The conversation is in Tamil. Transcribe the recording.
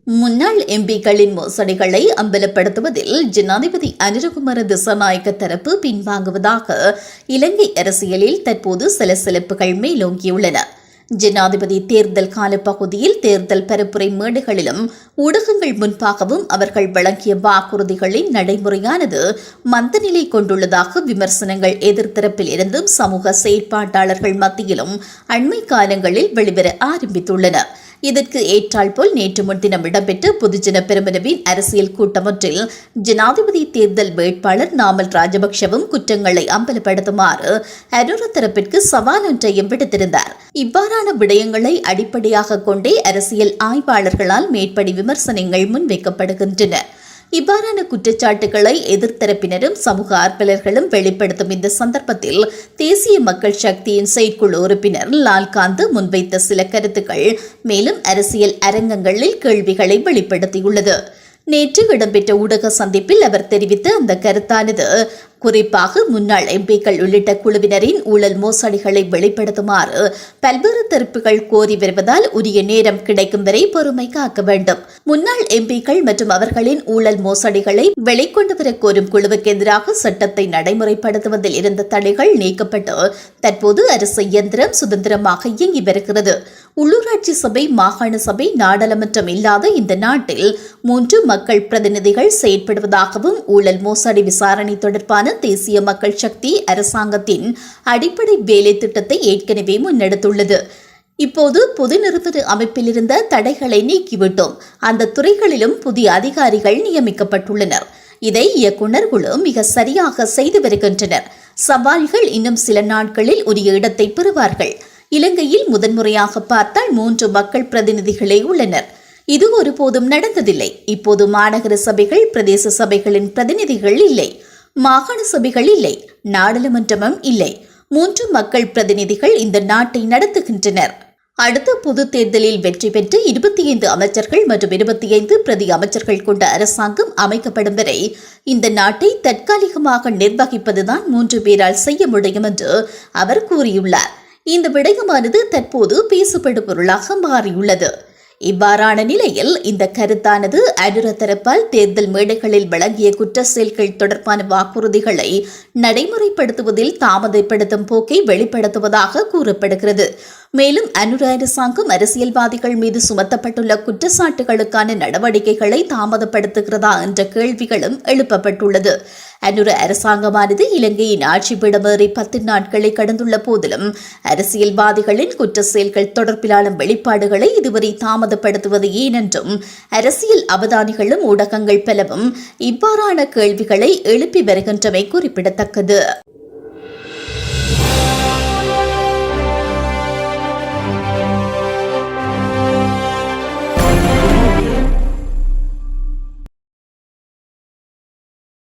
முன்னாள் எம்பிக்களின் மோசடிகளை அம்பலப்படுத்துவதில் ஜனாதிபதி அனுரகுமார திசாநாயக்க தரப்பு பின்வாங்குவதாக இலங்கை அரசியலில் தற்போது சலசலப்புகள் மேலோங்கியுள்ளன. ஜனாதிபதி தேர்தல் காலப்பகுதியில் தேர்தல் பரப்புரை மேடைகளிலும் ஊடகங்கள் முன்பாகவும் அவர்கள் வழங்கிய வாக்குறுதிகளின் நடைமுறையானது மந்தநிலை கொண்டுள்ளதாக விமர்சனங்கள் எதிர்த்தரப்பில் இருந்தும் சமூக செயற்பாட்டாளர்கள் மத்தியிலும் அண்மை காலங்களில் வெளிவர ஆரம்பித்துள்ளன. இதற்கு ஏற்றால்போல் நேற்று முன்தினம் இடம்பெற்ற பொதுஜன பெரமுனவின் அரசியல் கூட்டமொன்றில் ஜனாதிபதி தேர்தல் வேட்பாளர் நாமல் ராஜபக்ஷவும் குற்றங்களை அம்பலப்படுத்துமாறு அனுர தரப்பிற்கு சவால் ஒன்றையும் விடுத்திருந்தார். இவ்வாறான விடயங்களை அடிப்படையாக கொண்டே அரசியல் ஆய்வாளர்களால் மேற்படி விமர்சனங்கள் முன்வைக்கப்படுகின்றன. இவ்வாறான குற்றச்சாட்டுகளை எதிர்த்தரப்பினரும் சமூக ஆர்வலர்களும் வெளிப்படுத்தும் இந்த சந்தர்ப்பத்தில் தேசிய மக்கள் சக்தியின் செயற்குழு உறுப்பினர் லால்காந்த் முன்வைத்த சில கருத்துக்கள் மேலும் அரசியல் அரங்கங்களில் கேள்விகளை வெளிப்படுத்தியுள்ளது. நேற்று இடம்பெற்ற ஊடக சந்திப்பில் அவர் தெரிவித்த அந்த கருத்தானது குறிப்பாக முன்னாள் எம்பிக்கள் உள்ளிட்ட குழுவினரின் ஊழல் மோசடிகளை வெளிப்படுத்துமாறு பல்வேறு தரப்புகள் கோரி வருவதால் உரிய நேரம் கிடைக்கும் வரை பொறுமை காக்க வேண்டும். முன்னாள் எம்பிக்கள் மற்றும் அவர்களின் ஊழல் மோசடிகளை வெளிக்கொண்டு வர கோரும் குழுவுக்கு எதிராக சட்டத்தை நடைமுறைப்படுத்துவதில் இருந்த தடைகள் நீக்கப்பட்டு தற்போது அரசு இயந்திரம் சுதந்திரமாக இயங்கி வருகிறது. உள்ளூராட்சி சபை, மாகாண சபை, நாடாளுமன்றம் இல்லாத இந்த நாட்டில் 3 மக்கள் பிரதிநிதிகள் செயற்படுவதாகவும் ஊழல் மோசடி விசாரணை தொடர்பான தேசிய மக்கள் சக்தி அரசாங்கத்தின் அடிப்படை வேலை திட்டத்தை ஏற்கனவே முன்னெடுத்துள்ளது. இப்போது பொது நிறுவன அமைப்பில் இருந்த தடைகளை நீக்கிவிட்டோம். அந்த துறைகளிலும் புதிய அதிகாரிகள் நியமிக்கப்பட்டுள்ளனர். இதை இயக்குநர் குழு மிக சரியாக செய்து வருகின்றனர். சவால்கள் இன்னும் சில நாட்களில் உரிய இடத்தை பெறுவார்கள். இலங்கையில் முதன்முறையாக பார்த்தால் 3 மக்கள் பிரதிநிதிகளே உள்ளனர். இது ஒருபோதும் நடந்ததில்லை. இப்போது மாநகர சபைகள், பிரதேச சபைகளின் பிரதிநிதிகள் இல்லை, மாகாண சபைகள் இல்லை, நாடாளுமன்றமும் இல்லை. 3 மக்கள் பிரதிநிதிகள் இந்த நாட்டை நடத்துகின்றனர். அடுத்த பொது தேர்தலில் வெற்றி பெற்று 25 அமைச்சர்கள் மற்றும் 25 பிரதி அமைச்சர்கள் கொண்ட அரசாங்கம் அமைக்கப்படும் வரை இந்த நாட்டை தற்காலிகமாக நிர்வகிப்பதுதான் 3 பேரால் செய்ய முடியும் என்று அவர் கூறியுள்ளார். இந்த விடயமானது தற்போது பேசுபடு பொருளாக மாறியுள்ளது. இவ்வாறான நிலையில் இந்த கருத்தானது அனுர தரப்பால் தேர்தல் மேடைகளில் வழங்கிய குற்ற செயல்கள் தொடர்பான வாக்குறுதிகளை நடைமுறைப்படுத்துவதில் தாமதப்படுத்தும் போக்கை வெளிப்படுத்துவதாக கூறப்படுகிறது. மேலும் அனுர அரசாங்கம் அரசியல்வாதிகள் மீது சுமத்தப்பட்டுள்ள குற்றச்சாட்டுகளுக்கான நடவடிக்கைகளை தாமதப்படுத்துகிறதா என்ற கேள்விகளும் எழுப்பப்பட்டுள்ளது. அனுர அரசாங்கமானது இலங்கையின் ஆட்சி பீடமேறி 10 நாட்களை கடந்துள்ள போதிலும் அரசியல்வாதிகளின் குற்ற செயல்கள் தொடர்பிலான வெளிப்பாடுகளை இதுவரை தாமதப்படுத்துவது ஏனென்றும் அரசியல் அவதானிகளும் ஊடகங்கள் பலவும் இவ்வாறான கேள்விகளை எழுப்பி வருகின்றமை குறிப்பிடத்தக்கது.